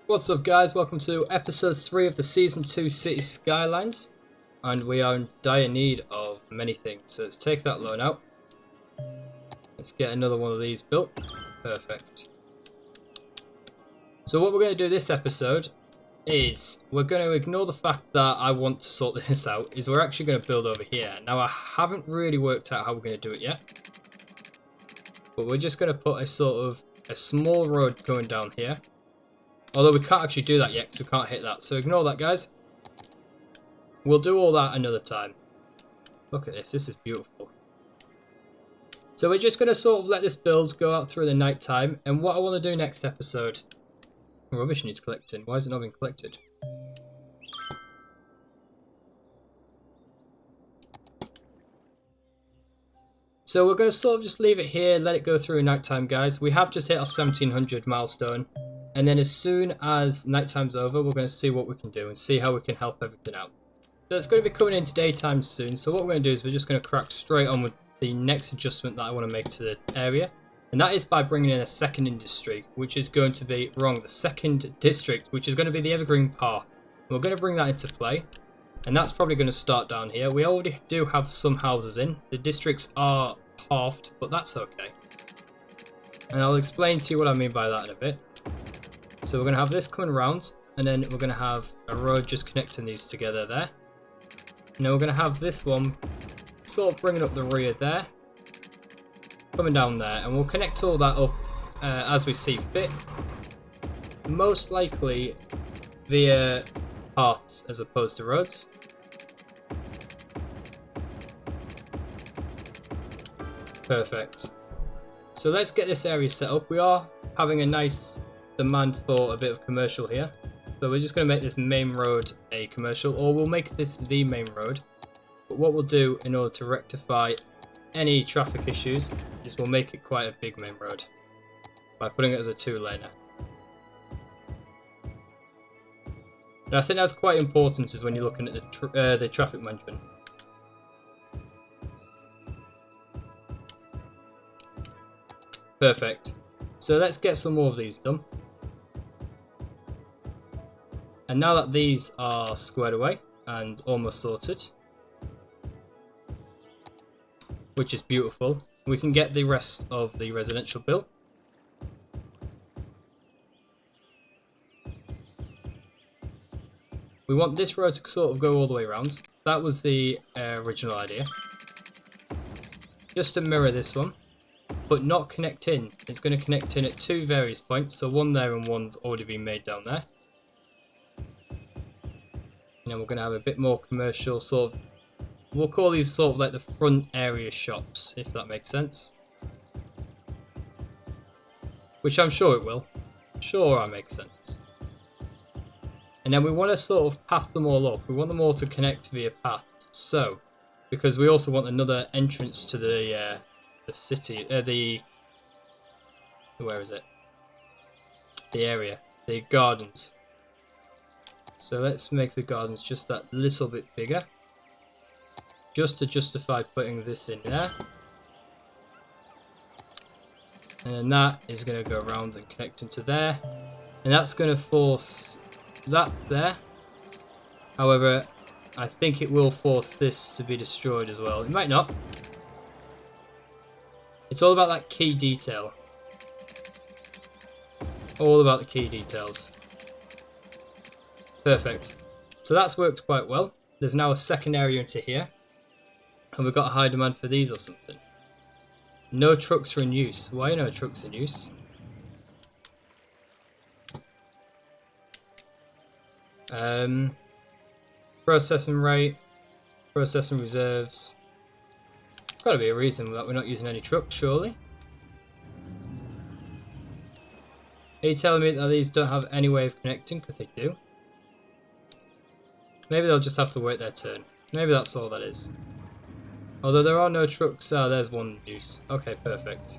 What's up guys, welcome to episode 3 of the season 2 City Skylines, and we are in dire need of many things, so let's take that loan out. Let's get another one of these built. Perfect. So what we're going to do this episode is we're going to ignore the fact that I want to sort this out, is we're actually going to build over here. Now I haven't really worked out how we're going to do it yet, but we're just going to put a sort of a small road going down here. Although we can't actually do that yet because we can't hit that. So ignore that, guys. We'll do all that another time. Look at this. This is beautiful. So we're just going to sort of let this build go out through the night time. And what I want to do next episode... Rubbish needs collecting. Why is it not being collected? So we're going to sort of just leave it here. Let it go through nighttime, guys. We have just hit our 1700 milestone. And then as soon as nighttime's over, we're going to see what we can do and see how we can help everything out. So it's going to be coming into daytime soon. So what we're going to do is we're just going to crack straight on with the next adjustment that I want to make to the area. And that is by bringing in a second industry, which is going to be, the second district, which is going to be the Evergreen Park. And we're going to bring that into play. And that's probably going to start down here. We already do have some houses in. The districts are halved, but that's okay. And I'll explain to you what I mean by that in a bit. So we're going to have this coming around, and then we're going to have a road just connecting these together there. And then we're going to have this one sort of bringing up the rear there, coming down there, and we'll connect all that up as we see fit. Most likely via paths as opposed to roads. Perfect. So let's get this area set up. We are having a nice demand for a bit of commercial here, so we're just going to make this main road a commercial, or we'll make this the main road. But what we'll do in order to rectify any traffic issues is we'll make it quite a big main road by putting it as a 2-laner. And I think that's quite important is when you're looking at the traffic management. Perfect. So let's get some more of these done. And now that these are squared away and almost sorted, which is beautiful, we can get the rest of the residential built. We want this road to sort of go all the way around. That was the original idea. Just to mirror this one, but not connect in. It's going to connect in at two various points, so one there and one's already been made down there. And then we're going to have a bit more commercial sort of, we'll call these sort of like the front area shops, if that makes sense. Which I'm sure it will. Sure, that makes sense. And then we want to sort of path them all up. We want them all to connect via paths. So, because we also want another entrance to the city, where is it? The area, the gardens. So let's make the gardens just that little bit bigger, just to justify putting this in there. And then that is going to go around and connect into there. And that's going to force that there. However, I think it will force this to be destroyed as well. It might not. It's all about that key detail. All about the key details. Perfect. So that's worked quite well. There's now a second area into here. And we've got a high demand for these or something. No trucks are in use. Why are no trucks in use? Processing rate. Processing reserves. There's got to be a reason that we're not using any trucks, surely. Are you telling me that these don't have any way of connecting? Because they do. Maybe they'll just have to wait their turn. Maybe that's all that is. Although there are no trucks. Oh, there's one use. Okay, perfect.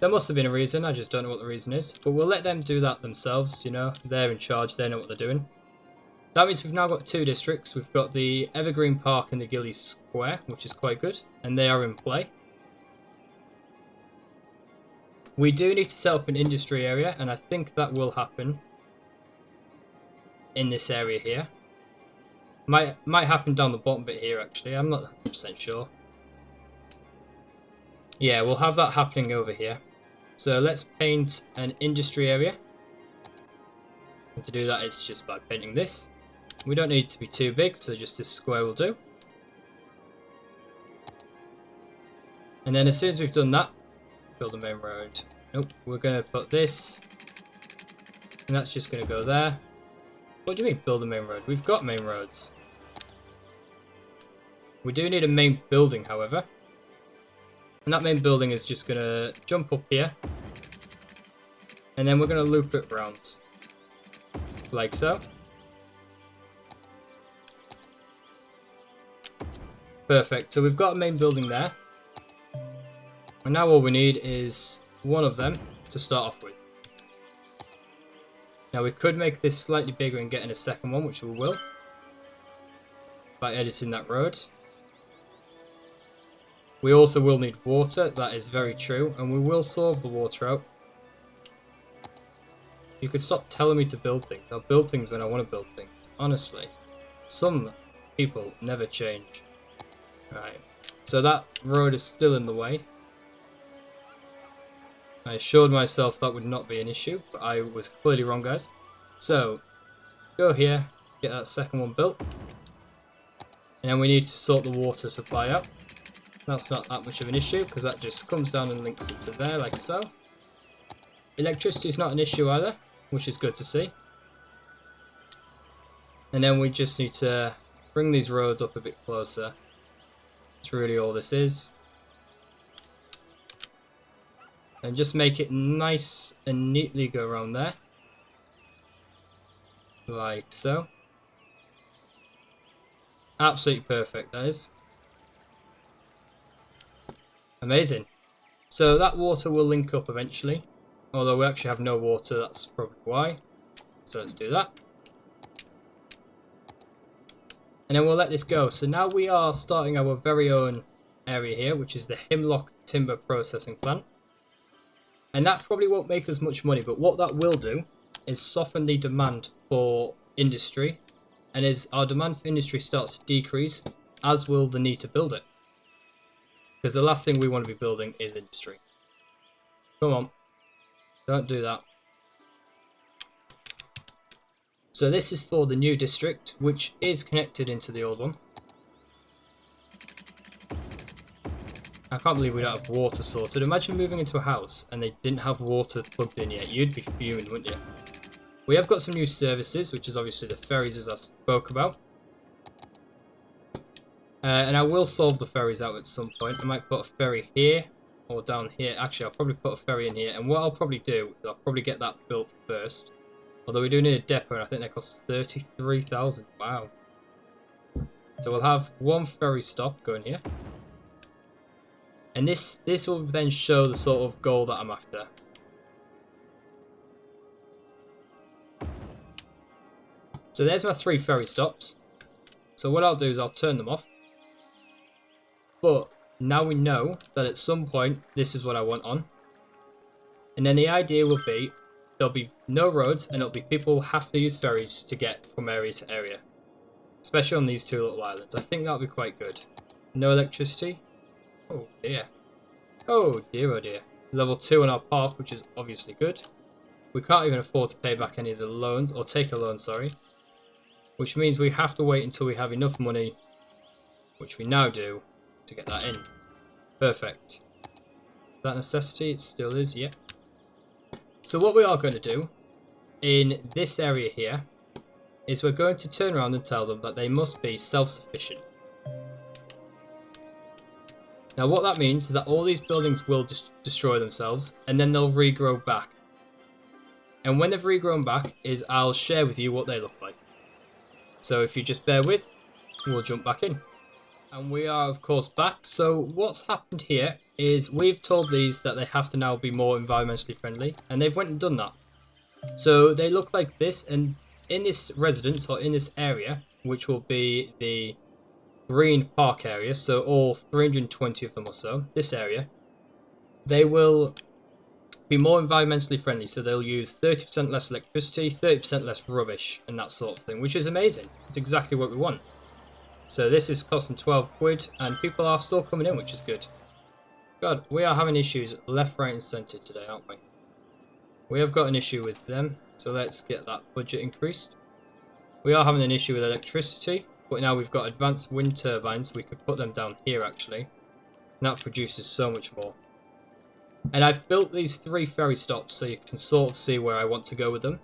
There must have been a reason. I just don't know what the reason is. But we'll let them do that themselves, you know. They're in charge. They know what they're doing. That means we've now got two districts. We've got the Evergreen Park and the Gilly Square, which is quite good. And they are in play. We do need to set up an industry area, and I think that will happen in this area here. Might happen down the bottom bit here actually, I'm not 100% sure. Yeah, we'll have that happening over here. So let's paint an industry area. And to do that, it's just by painting this. We don't need it to be too big, so just this square will do. And then as soon as we've done that, build the main road. Nope, we're going to put this. And that's just going to go there. What do you mean build the main road? We've got main roads. We do need a main building, however. And that main building is just going to jump up here. And then we're going to loop it around. Like so. Perfect. So we've got a main building there. And now all we need is one of them to start off with. Now we could make this slightly bigger and get in a second one, which we will. By editing that road. We also will need water, that is very true. And we will solve the water out. You could stop telling me to build things. I'll build things when I want to build things. Honestly. Some people never change. Right. So that road is still in the way. I assured myself that would not be an issue, but I was clearly wrong, guys. So, go here, get that second one built. And then we need to sort the water supply out. That's not that much of an issue, because that just comes down and links it to there, like so. Electricity is not an issue either, which is good to see. And then we just need to bring these roads up a bit closer. That's really all this is. And just make it nice and neatly go around there. Like so. Absolutely perfect, that is. Amazing. So that water will link up eventually. Although we actually have no water, that's probably why. So let's do that. And then we'll let this go. So now we are starting our very own area here, which is the Hemlock Timber Processing Plant. And that probably won't make us much money, but what that will do is soften the demand for industry. And as our demand for industry starts to decrease, as will the need to build it. Because the last thing we want to be building is industry. Come on. Don't do that. So this is for the new district, which is connected into the old one. I can't believe we don't have water sorted. Imagine moving into a house and they didn't have water plugged in yet. You'd be fuming, wouldn't you? We have got some new services, which is obviously the ferries, as I spoke about. And I will solve the ferries out at some point. I might put a ferry here or down here. Actually, I'll probably put a ferry in here. And what I'll probably do is I'll probably get that built first. Although we do need a depot, and I think that costs 33,000. Wow. So we'll have one ferry stop going here. And this will then show the sort of goal that I'm after. So there's my 3 ferry stops. So what I'll do is I'll turn them off. But now we know that at some point this is what I want on. And then the idea will be there'll be no roads and it'll be people have to use ferries to get from area to area. Especially on these 2 little islands. I think that'll be quite good. No electricity. Oh dear. Oh dear, oh dear. Level 2 on our park, which is obviously good. We can't even afford to pay back any of the loans, or take a loan, sorry. Which means we have to wait until we have enough money, which we now do, to get that in. Perfect. Is that a necessity? It still is, yeah. So what we are going to do, in this area here, is we're going to turn around and tell them that they must be self-sufficient. Now what that means is that all these buildings will destroy themselves and then they'll regrow back. And when they've regrown back is I'll share with you what they look like. So if you just bear with, we'll jump back in. And we are of course back. So what's happened here is we've told these that they have to now be more environmentally friendly, and they've went and done that. So they look like this, and in this residence or in this area, which will be the green park area, so all 320 of them or so, this area, they will be more environmentally friendly, so they'll use 30% less electricity, 30% less rubbish, and that sort of thing, which is amazing. It's exactly what we want. So this is costing 12 quid, and people are still coming in, which is good. God, we are having issues left, right, and centre today, aren't we? We have got an issue with them, so let's get that budget increased. We are having an issue with electricity, but now we've got advanced wind turbines. We could put them down here, actually. And that produces so much more. And I've built these 3 ferry stops so you can sort of see where I want to go with them.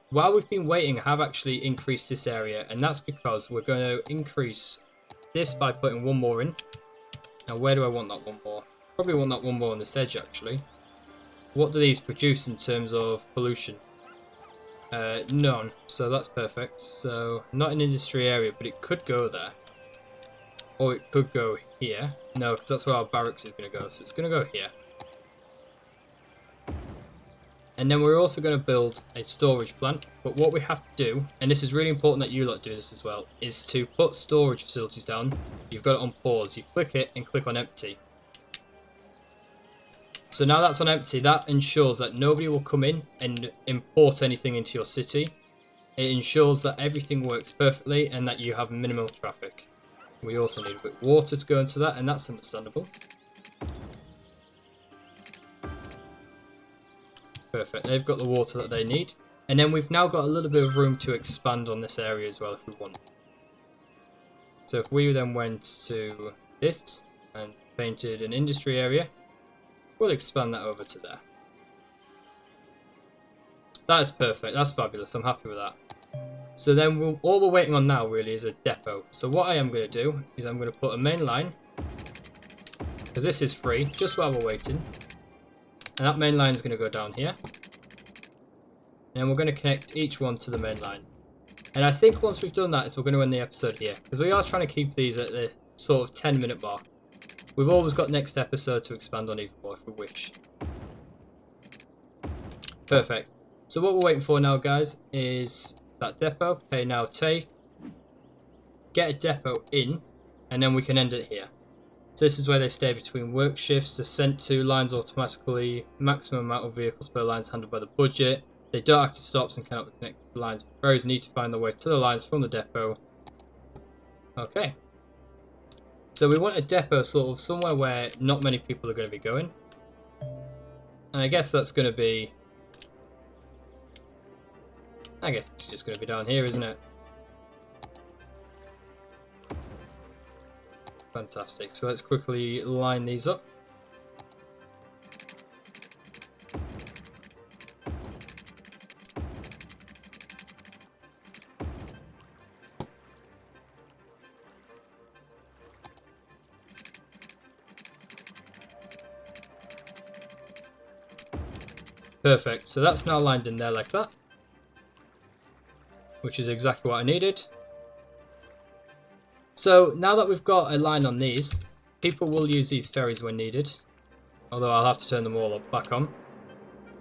While we've been waiting, I have actually increased this area, and that's because we're going to increase this by putting 1 more in. Now, where do I want that 1 more? Probably want that 1 more on this edge, actually. What do these produce in terms of pollution? None, so that's perfect. So, not an industry area, but it could go there. Or it could go here. No, because that's where our barracks is going to go, so it's going to go here. And then we're also going to build a storage plant. But what we have to do, and this is really important that you lot do this as well, is to put storage facilities down. You've got it on pause. You click it and click on empty. So now that's on empty, that ensures that nobody will come in and import anything into your city. It ensures that everything works perfectly and that you have minimal traffic. We also need a bit of water to go into that, and that's understandable. Perfect, they've got the water that they need. And then we've now got a little bit of room to expand on this area as well if we want. So if we then went to this and painted an industry area, we'll expand that over to there. That is perfect, that's fabulous, I'm happy with that. So then all we're waiting on now really is a depot. So what I am going to do is I'm going to put a main line, because this is free, just while we're waiting. And that main line is going to go down here. And we're going to connect each one to the main line. And I think once we've done that is we're going to end the episode here, because we are trying to keep these at the sort of 10-minute mark. We've always got next episode to expand on even more if we wish. Perfect. So what we're waiting for now, guys, is that depot. Pay now, take. Get a depot in, and then we can end it here. So this is where they stay between work shifts. They're sent to lines automatically. Maximum amount of vehicles per line is handled by the budget. They don't act as stops and cannot be connected to the lines. Ferries need to find their way to the lines from the depot. Okay. So we want a depot sort of somewhere where not many people are going to be going. And I guess that's going to be... I guess it's just going to be down here, isn't it? Fantastic. So let's quickly line these up. Perfect. So that's now lined in there like that, which is exactly what I needed. So now that we've got a line on these, people will use these ferries when needed, although I'll have to turn them all back on.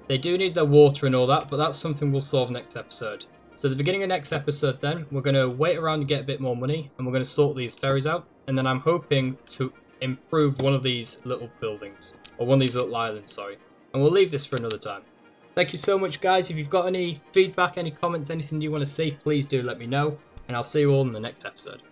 They do need their water and all that, but that's something we'll solve next episode. So at the beginning of next episode then, we're going to wait around and get a bit more money, and we're going to sort these ferries out, and then I'm hoping to improve one of these little buildings, or one of these little islands, sorry. And we'll leave this for another time. Thank you so much, guys. If you've got any feedback, any comments, anything you want to see, please do let me know, and I'll see you all in the next episode.